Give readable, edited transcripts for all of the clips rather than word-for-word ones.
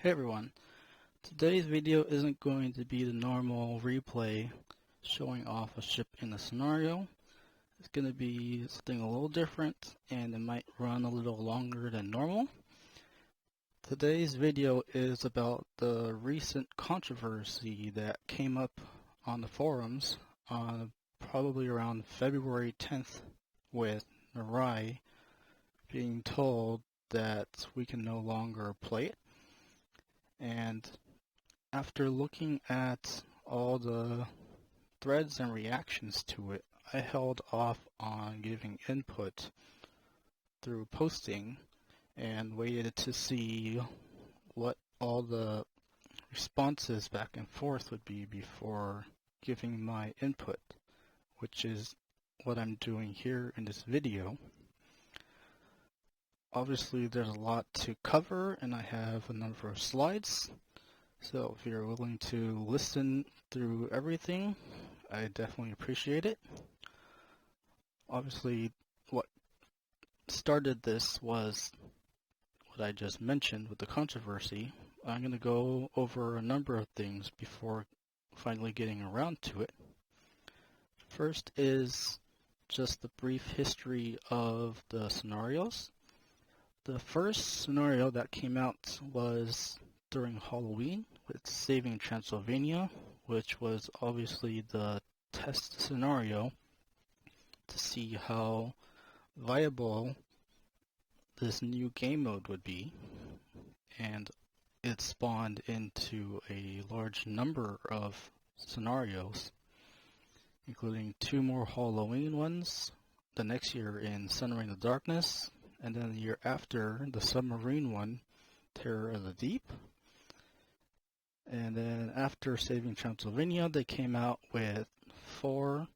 Hey everyone, today's video isn't going to be the normal replay showing off a ship in a scenario. It's going to be something a little different and it might run a little longer than normal. Today's video is about the recent controversy that came up on the forums on probably around February 10th with Narai being told that we can no longer play it. And after looking at all the threads and reactions to it, I held off on giving input through posting and waited to see what all the responses back and forth would be before giving my input, which is what I'm doing here in this video. Obviously, there's a lot to cover, and I have a number of slides. So if you're willing to listen through everything, I definitely appreciate it. Obviously, what started this was what I just mentioned with the controversy. I'm going to go over a number of things before finally getting around to it. First is just the brief history of the scenarios. The first scenario that came out was during Halloween with Saving Transylvania, which was obviously the test scenario to see how viable this new game mode would be, and it spawned into a large number of scenarios, including 2 more Halloween ones, the next year in Sun Rain the Darkness, and then the year after, the submarine one, Terror of the Deep. And then after Saving Transylvania, they came out with 4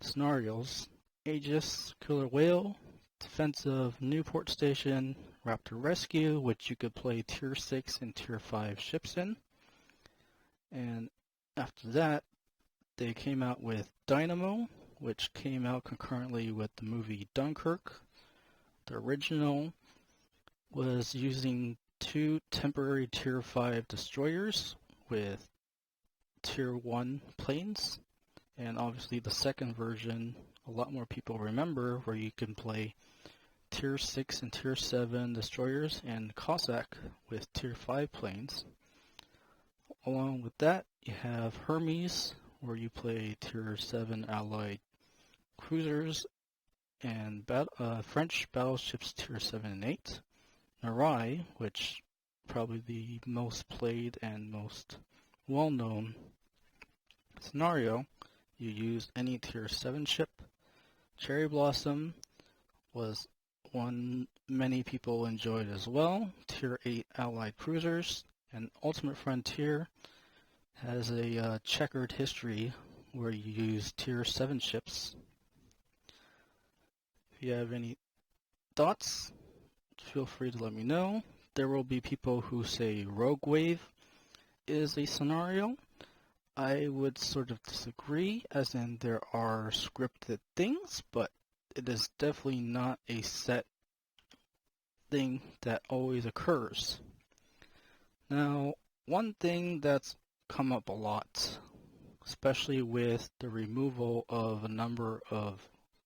scenarios: Aegis, Killer Whale, Defensive Newport Station, Raptor Rescue, which you could play Tier 6 and Tier 5 ships in. And after that, they came out with Dynamo, which came out concurrently with the movie Dunkirk. The original was using 2 temporary Tier 5 destroyers with Tier 1 planes, and obviously the second version, a lot more people remember, where you can play Tier 6 and Tier 7 destroyers and Cossack with Tier 5 planes. Along with that, you have Hermes, where you play Tier 7 Allied cruisers and French battleships Tier 7 and 8. Narai, which probably the most played and most well-known scenario, you used any Tier 7 ship. Cherry Blossom was one many people enjoyed as well, Tier 8 Allied cruisers, and Ultimate Frontier has a checkered history where you use Tier 7 ships. If you have any thoughts, feel free to let me know. There will be people who say Rogue Wave is a scenario. I would sort of disagree, as in there are scripted things, but it is definitely not a set thing that always occurs. Now, one thing that's come up a lot, especially with the removal of a number of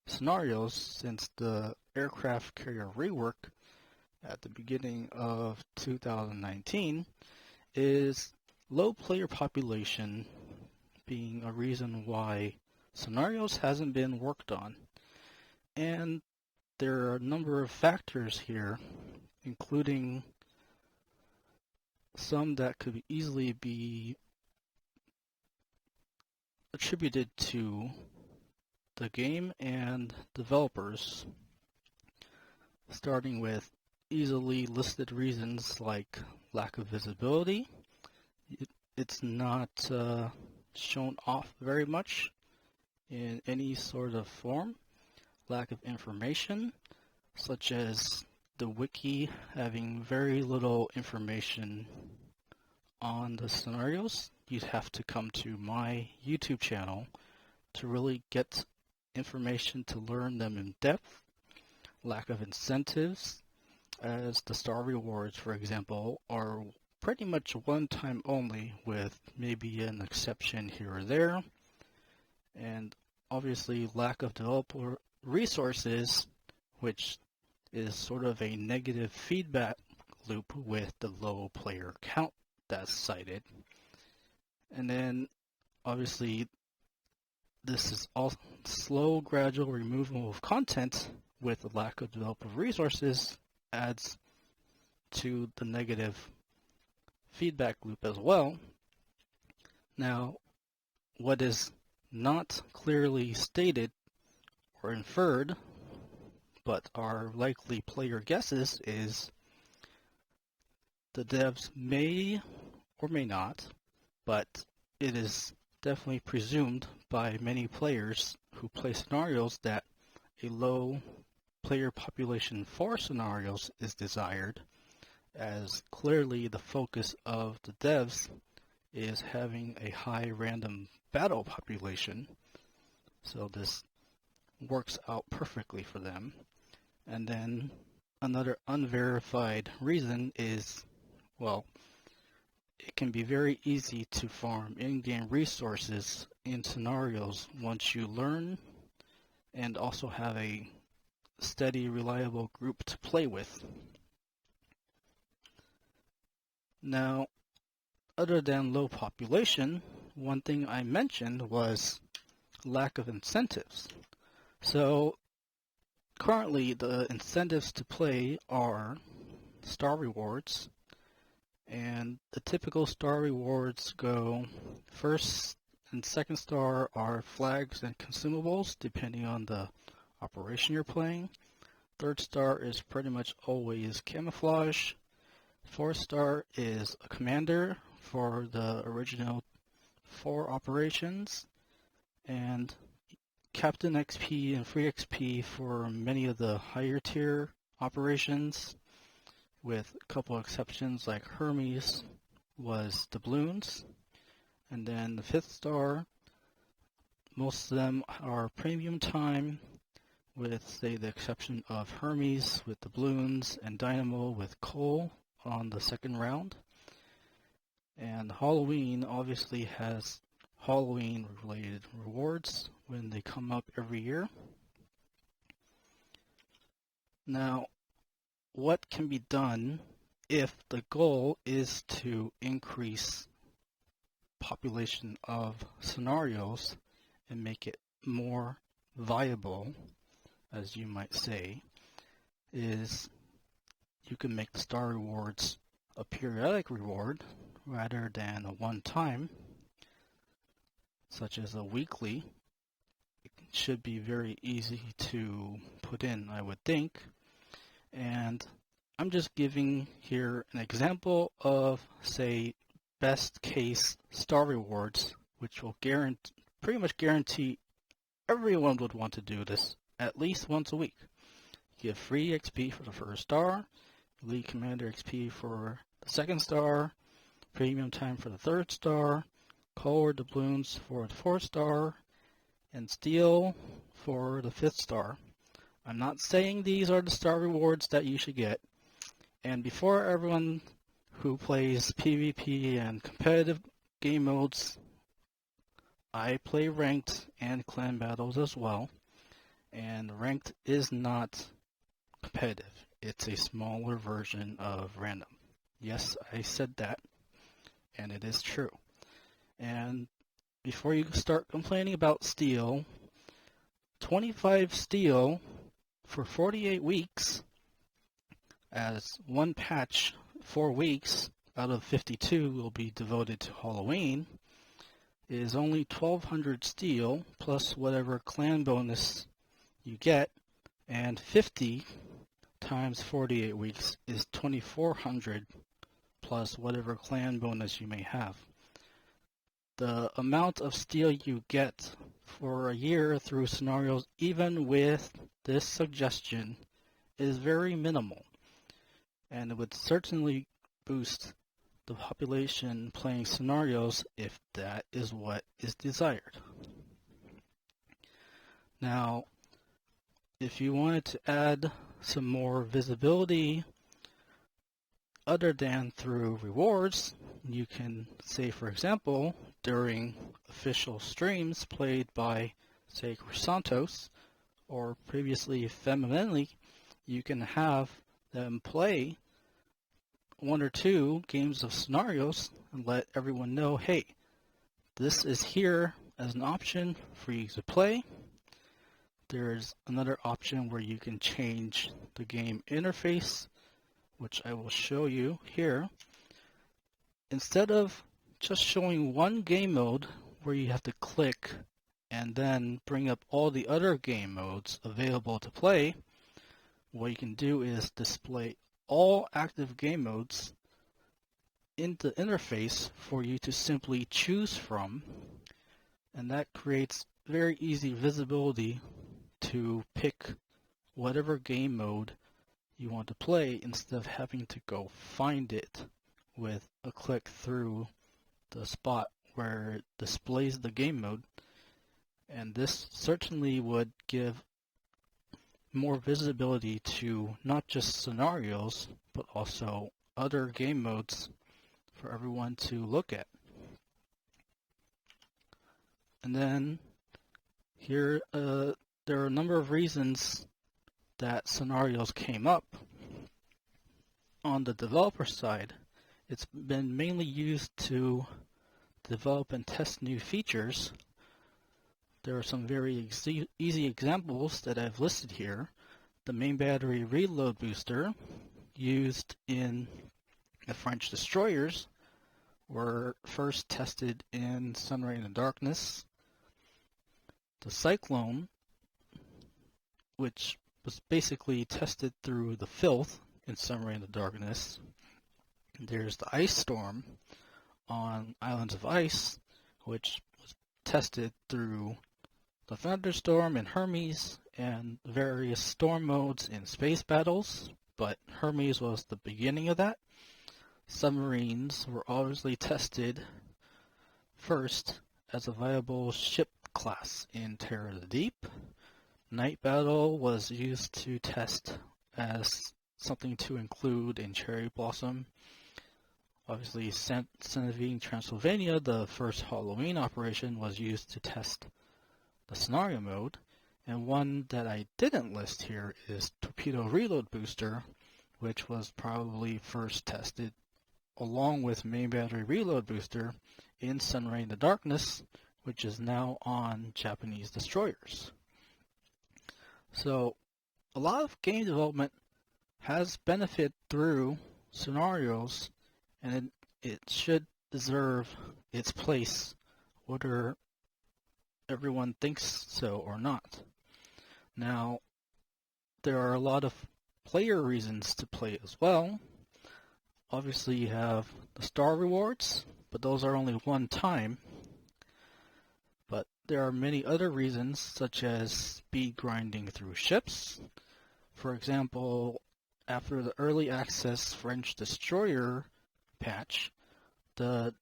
scenarios since the aircraft carrier rework at the beginning of 2019, is low player population being a reason why scenarios hasn't been worked on. And there are a number of factors here, including some that could easily be attributed to the game and developers, starting with easily listed reasons like lack of visibility. It's not shown off very much in any sort of form. Lack of information, such as the wiki having very little information on the scenarios. You'd have to come to my YouTube channel to really get information to learn them in depth. Lack of incentives, as the star rewards, for example, are pretty much one time only, with maybe an exception here or there. And obviously lack of developer resources, which is sort of a negative feedback loop with the low player count that's cited. And then obviously this is all slow, gradual removal of content with the lack of developer resources adds to the negative feedback loop as well. Now, what is not clearly stated or inferred, but are likely player guesses, is the devs may or may not, but it is definitely presumed by many players who play scenarios that a low player population for scenarios is desired, as clearly the focus of the devs is having a high random battle population, so this works out perfectly for them. And then another unverified reason is, well, it can be very easy to farm in-game resources in scenarios once you learn and also have a steady, reliable group to play with. Now, other than low population, one thing I mentioned was lack of incentives. So currently the incentives to play are star rewards, and the typical star rewards go first and second star are flags and consumables depending on the operation you're playing. Third star is pretty much always camouflage. Fourth star is a commander for the original 4 operations, and Captain XP and Free XP for many of the higher tier operations, with a couple exceptions like Hermes was doubloons. And then the 5th star, most of them are premium time, with, say, the exception of Hermes with doubloons and Dynamo with coal on the second round. And Halloween obviously has Halloween related rewards when they come up every year. Now, what can be done if the goal is to increase population of scenarios and make it more viable, as you might say, is you can make the star rewards a periodic reward rather than a one-time, such as a weekly. It should be very easy to put in, I would think. And I'm just giving here an example of, say, best case star rewards, which will pretty much guarantee everyone would want to do this at least once a week. Give free XP for the first star, Elite Commander XP for the second star, premium time for the third star, color doubloons for the fourth star, and steel for the 5th star. I'm not saying these are the star rewards that you should get. And before everyone who plays PvP and competitive game modes, I play ranked and clan battles as well. And ranked is not competitive. It's a smaller version of random. Yes, I said that, and it is true. And before you start complaining about steel, 25 steel for 48 weeks, as one patch 4 weeks out of 52 will be devoted to Halloween, is only 1,200 steel plus whatever clan bonus you get, and 50 times 48 weeks is 2,400 plus whatever clan bonus you may have. The amount of steel you get for a year through scenarios, even with this suggestion, is very minimal, and it would certainly boost the population playing scenarios if that is what is desired. Now, if you wanted to add some more visibility, other than through rewards. You can say, for example, during official streams played by, say, Santos, or previously Femininely, you can have them play one or two games of scenarios and let everyone know, hey, this is here as an option for you to play. There's another option where you can change the game interface, which I will show you here. Instead of just showing one game mode where you have to click and then bring up all the other game modes available to play, what you can do is display all active game modes in the interface for you to simply choose from, and that creates very easy visibility to pick whatever game mode you want to play instead of having to go find it with a click through the spot where it displays the game mode. And this certainly would give more visibility to not just scenarios, but also other game modes for everyone to look at. And then here, there are a number of reasons that scenarios came up. On the developer side, it's been mainly used to develop and test new features. There are some very easy examples that I've listed here. The main battery reload booster used in the French destroyers were first tested in Sunray in the Darkness. The Cyclone, which was basically tested through the Filth in Sunray in the Darkness. There's the Ice Storm on Islands of Ice, which was tested through the Thunderstorm in Hermes and various storm modes in space battles, but Hermes was the beginning of that. Submarines were obviously tested first as a viable ship class in Terror of the Deep. Night Battle was used to test as something to include in Cherry Blossom. Obviously, Centivine Transylvania, the first Halloween operation, was used to test the scenario mode. And one that I didn't list here is Torpedo Reload Booster, which was probably first tested along with Main Battery Reload Booster in Sunray in the Darkness, which is now on Japanese destroyers. So a lot of game development has benefited through scenarios, and it should deserve its place, whether everyone thinks so or not. Now, there are a lot of player reasons to play as well. Obviously, you have the star rewards, but those are only one time. But there are many other reasons, such as speed grinding through ships. For example, after the early access French destroyer patch, the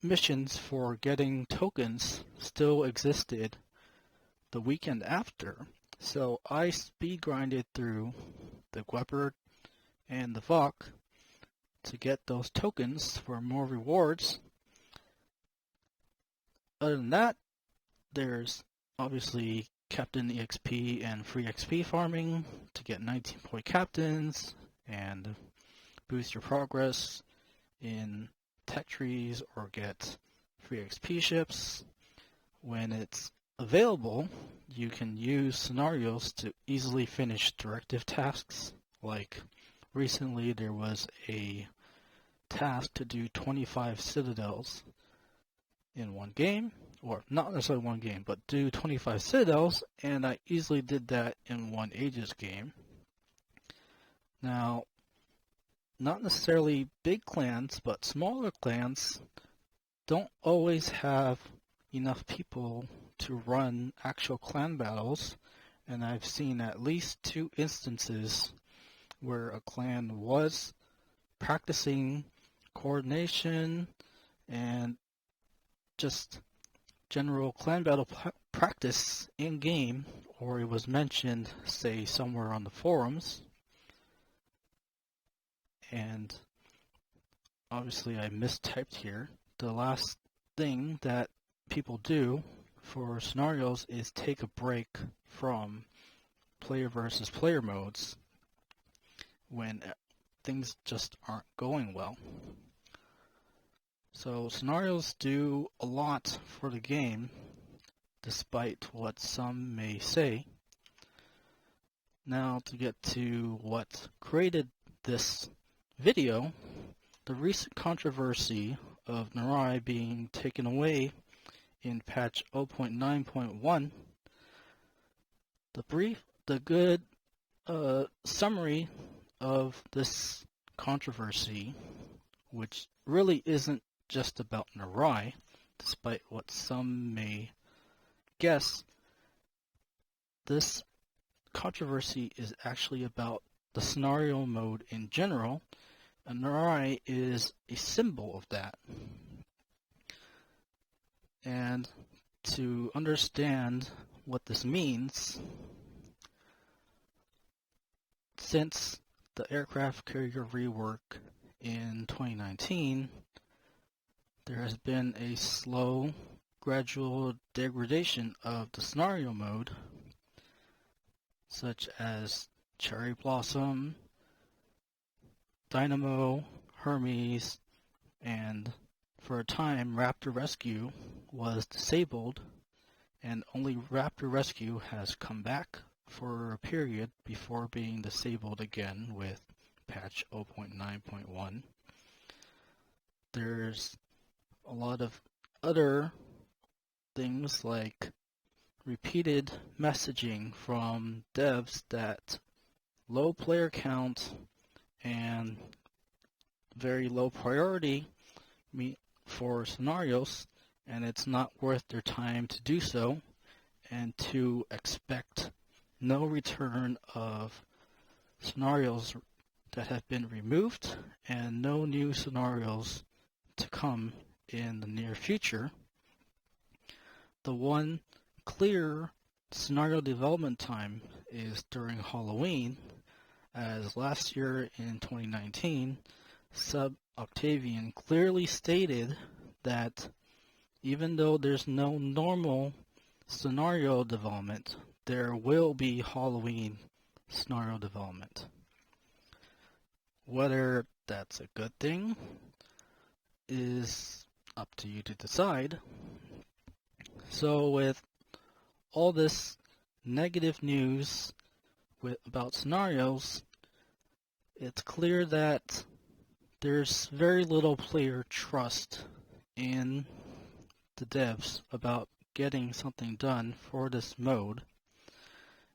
missions for getting tokens still existed the weekend after. So I speed grinded through the Guepard and the Vok to get those tokens for more rewards. Other than that, there's obviously Captain EXP and free XP farming to get 19-point captains and boost your progress in tech trees or get free XP ships. When it's available, you can use scenarios to easily finish directive tasks. Like recently there was a task to do 25 citadels in one game, or not necessarily one game, but do 25 citadels, and I easily did that in one Aegis game. Now, not necessarily big clans, but smaller clans don't always have enough people to run actual clan battles, and I've seen at least 2 instances where a clan was practicing coordination and just general clan battle practice in game, or it was mentioned, say, somewhere on the forums, and obviously I mistyped here. The last thing that people do for scenarios is take a break from player versus player modes when things just aren't going well. So scenarios do a lot for the game, despite what some may say. Now to get to what created this video, the recent controversy of Narai being taken away in patch 0.9.1, the good summary of this controversy, which really isn't just about Narai, despite what some may guess. This controversy is actually about the scenario mode in general, and Narai is a symbol of that. And to understand what this means, since the aircraft carrier rework in 2019, there has been a slow, gradual degradation of the scenario mode, such as Cherry Blossom, Dynamo, Hermes, and for a time Raptor Rescue was disabled, and only Raptor Rescue has come back for a period before being disabled again with patch 0.9.1. There's a lot of other things like repeated messaging from devs that low player count and very low priority for scenarios, and it's not worth their time to do so, and to expect no return of scenarios that have been removed and no new scenarios to come in the near future. The one clear scenario development time is during Halloween, as last year in 2019, Sub Octavian clearly stated that even though there's no normal scenario development, there will be Halloween scenario development. Whether that's a good thing is up to you to decide. So with all this negative news about scenarios, it's clear that there's very little player trust in the devs about getting something done for this mode,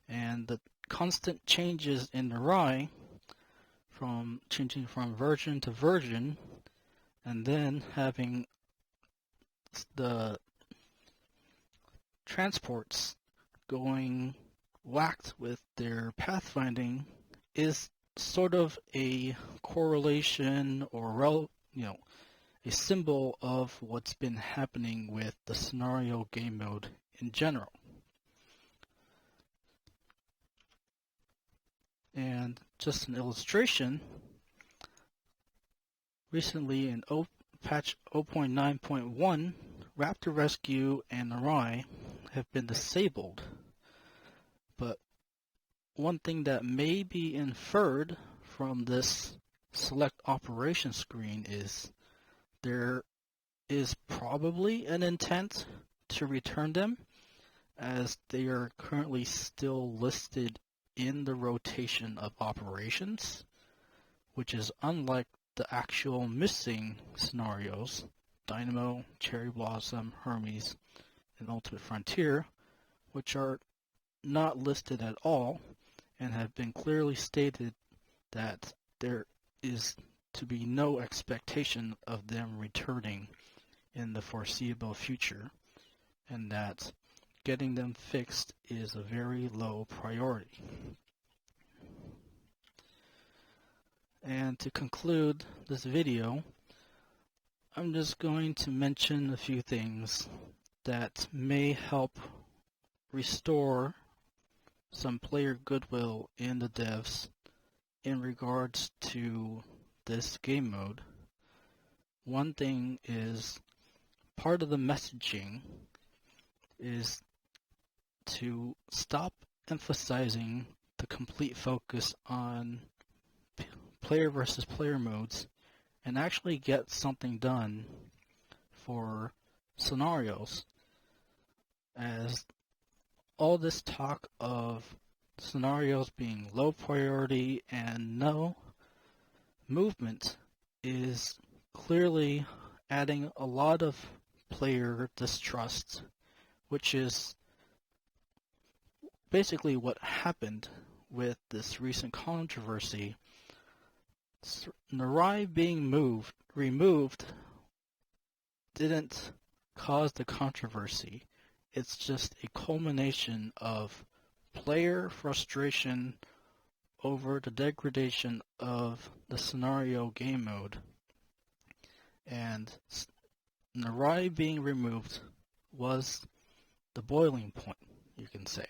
and the constant changes in Narai, from changing from version to version, and then having the transports going whacked with their pathfinding, is sort of a correlation or a symbol of what's been happening with the scenario game mode in general. And just an illustration, recently in patch 0.9.1, Raptor Rescue and Narai have been disabled. But one thing that may be inferred from this select operation screen is there is probably an intent to return them, as they are currently still listed in the rotation of operations, which is unlike the actual missing scenarios, Dynamo, Cherry Blossom, Hermes, and Ultimate Frontier, which are not listed at all and have been clearly stated that there is to be no expectation of them returning in the foreseeable future, and that getting them fixed is a very low priority. And to conclude this video, I'm just going to mention a few things that may help restore some player goodwill in the devs in regards to this game mode, one thing is part of the messaging is to stop emphasizing the complete focus on player versus player modes and actually get something done for scenarios, as all this talk of scenarios being low priority and no movement is clearly adding a lot of player distrust, which is basically what happened with this recent controversy. Narai being removed didn't cause the controversy. It's just a culmination of player frustration over the degradation of the scenario game mode. And Narai being removed was the boiling point, you can say.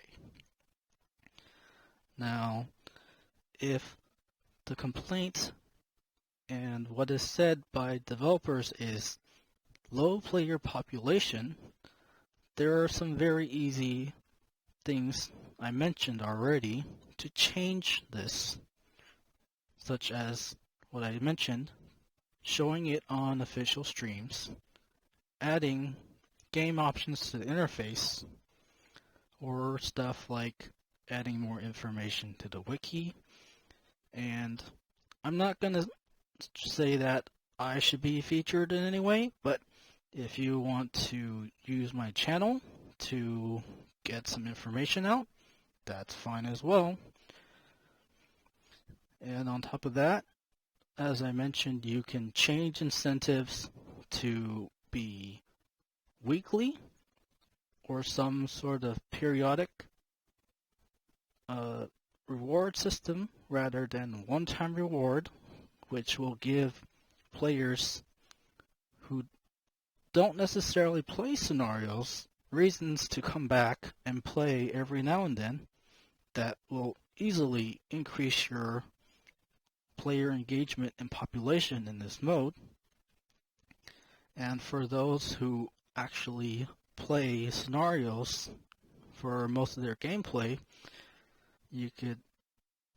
Now, if the complaint and what is said by developers is low player population, there are some very easy things I mentioned already to change this, such as what I mentioned, showing it on official streams, adding game options to the interface, or stuff like adding more information to the wiki. And I'm not going to say that I should be featured in any way, but if you want to use my channel to get some information out, that's fine as well. And on top of that, as I mentioned, you can change incentives to be weekly or some sort of periodic reward system rather than one-time reward, which will give players who don't necessarily play scenarios reasons to come back and play every now and then. That will easily increase your player engagement and population in this mode. And for those who actually play scenarios for most of their gameplay, you could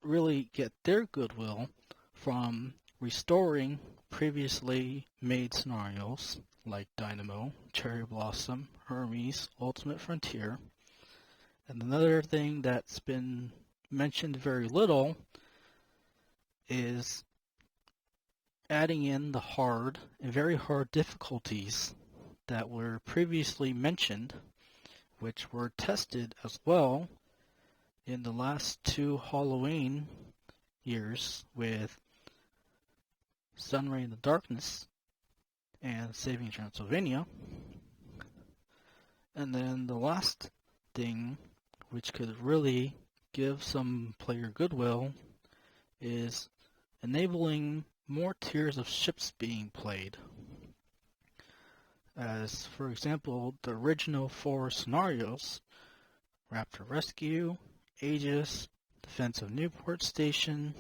really get their goodwill from restoring previously made scenarios like Dynamo, Cherry Blossom, Hermes, Ultimate Frontier. And another thing that's been mentioned very little is adding in the hard and very hard difficulties that were previously mentioned, which were tested as well in the last two Halloween years with Sunray in the Darkness and Saving Transylvania. And then the last thing, which could really give some player goodwill, is enabling more tiers of ships being played. As, for example, the original 4 scenarios, Raptor Rescue, Aegis, Defense of Newport Station,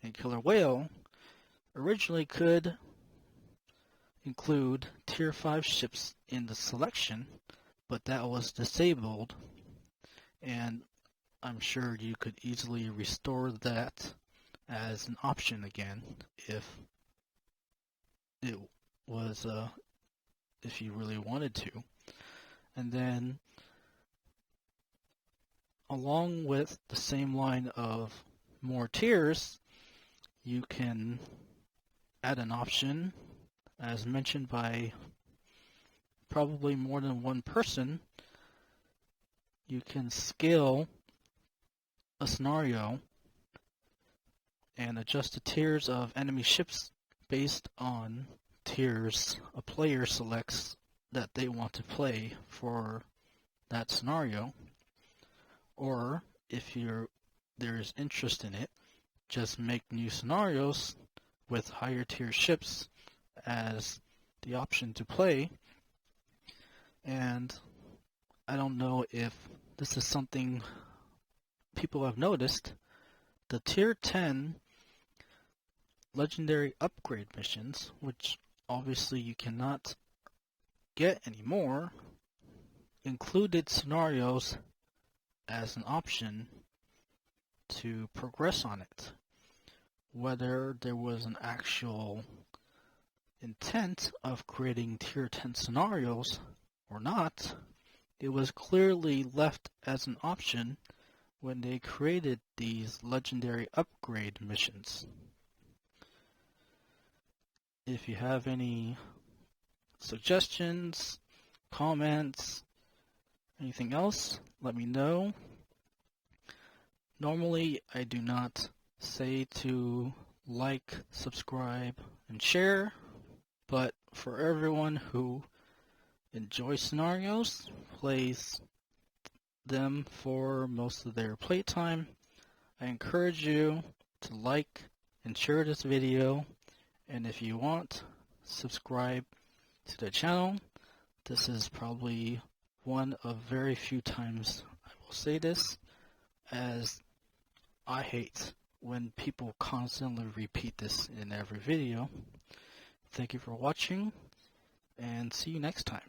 and Killer Whale, originally could include Tier 5 ships in the selection, but that was disabled, and I'm sure you could easily restore that as an option again if it was if you really wanted to. And then along with the same line of more tiers, you can add an option, as mentioned by probably more than one person. You can scale a scenario and adjust the tiers of enemy ships based on tiers a player selects that they want to play for that scenario. Or if there's interest in it, just make new scenarios with higher tier ships as the option to play. And I don't know if this is something people have noticed. The tier 10 legendary upgrade missions, which obviously you cannot get anymore, included scenarios as an option to progress on it. Whether there was an actual intent of creating tier 10 scenarios or not, it was clearly left as an option when they created these legendary upgrade missions. If you have any suggestions, comments, anything else, let me know. Normally, I do not say to like, subscribe, and share, but for everyone who enjoys scenarios, plays them for most of their playtime, I encourage you to like and share this video, and if you want, subscribe to the channel. This is probably one of very few times I will say this, as I hate when people constantly repeat this in every video. Thank you for watching, and see you next time.